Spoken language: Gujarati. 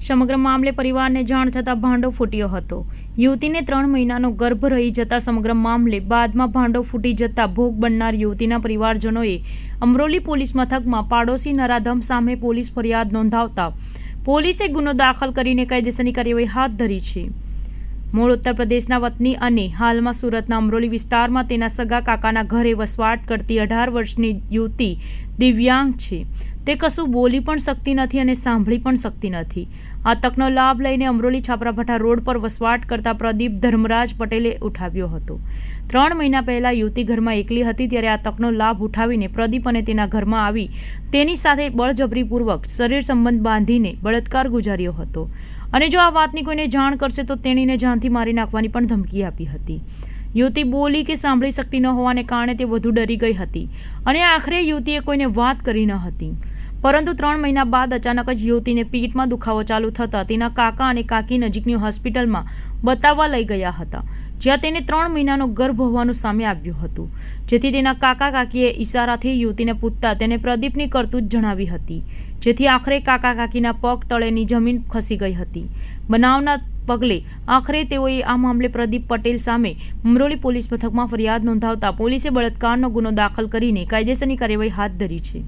સમગ્ર મામલે પરિવારને જાણ થતાં ભાંડો ફૂટ્યો હતો। યુવતીને 3 મહિનાનો ગર્ભ રહી જતા સમગ્ર મામલે બાદમાં ભાંડો ફૂટી જતા ભોગ બનનાર યુવતીના પરિવારજનોએ અમરોલી પોલીસ મથકમાં પાડોશી નરાધમ સામે પોલીસ ફરિયાદ નોંધાવતા પોલીસે ગુનો દાખલ કરીને કાયદેસરની કાર્યવાહી હાથ ધરી છે। મૂળ ઉત્તર પ્રદેશના વતની અને હાલમાં સુરતના અમરોલી વિસ્તારમાં તેના સગા કાકાના ઘરે વસવાટ કરતી 18 વર્ષની યુવતી દિવ્યાંગ છે। તે કશું બોલી પણ શકતી નથી અને સાંભળી પણ શકતી નથી। આ તકનો લાભ લઈને અમરોલી છાપરાભાઠા રોડ પર વસવાટ કરતા પ્રદીપ ધર્મરાજ પટેલે ઉઠાવ્યો હતો। 3 મહિના પહેલા યુવતી ઘરમાં એકલી હતી ત્યારે આ તકનો લાભ ઉઠાવીને પ્રદીપ અને તેના ઘરમાં આવી તેની સાથે બળજબરીપૂર્વક શરીર સંબંધ બાંધીને બળાત્કાર ગુજાર્યો હતો અને જો આ વાતની કોઈને જાણ કરશે તો તેણીને જાનથી મારી નાખવાની પણ ધમકી આપી હતી। યુવતી બોલી કે સાંભળી શકતી ન હોવાને કારણે તે વધુ ડરી ગઈ હતી અને આખરે યુવતીએ કોઈને વાત કરી ન હતી, પરંતુ 3 મહિના બાદ અચાનક જ યુવતીને પીઠમાં દુખાવો ચાલુ થતાં તેના કાકા અને કાકી નજીકની હોસ્પિટલમાં બતાવવા લઈ ગયા હતા, જ્યાં તેને 3 મહિનાનો ગર્ભ હોવાનું સામે આવ્યું હતું। જેથી તેના કાકા કાકીએ ઈશારાથી યુવતીને પૂછતા તેને પ્રદીપની કરતૂત જણાવી હતી, જેથી આખરે કાકા કાકીના પગ તળેની જમીન ખસી ગઈ હતી। બનાવના પગલે આખરે તેઓએ આ મામલે પ્રદીપ પટેલ સામે અમરોલી પોલીસ મથકમાં ફરિયાદ નોંધાવતા પોલીસે બળાત્કારનો ગુનો દાખલ કરીને કાયદેસરની કાર્યવાહી હાથ ધરી છે।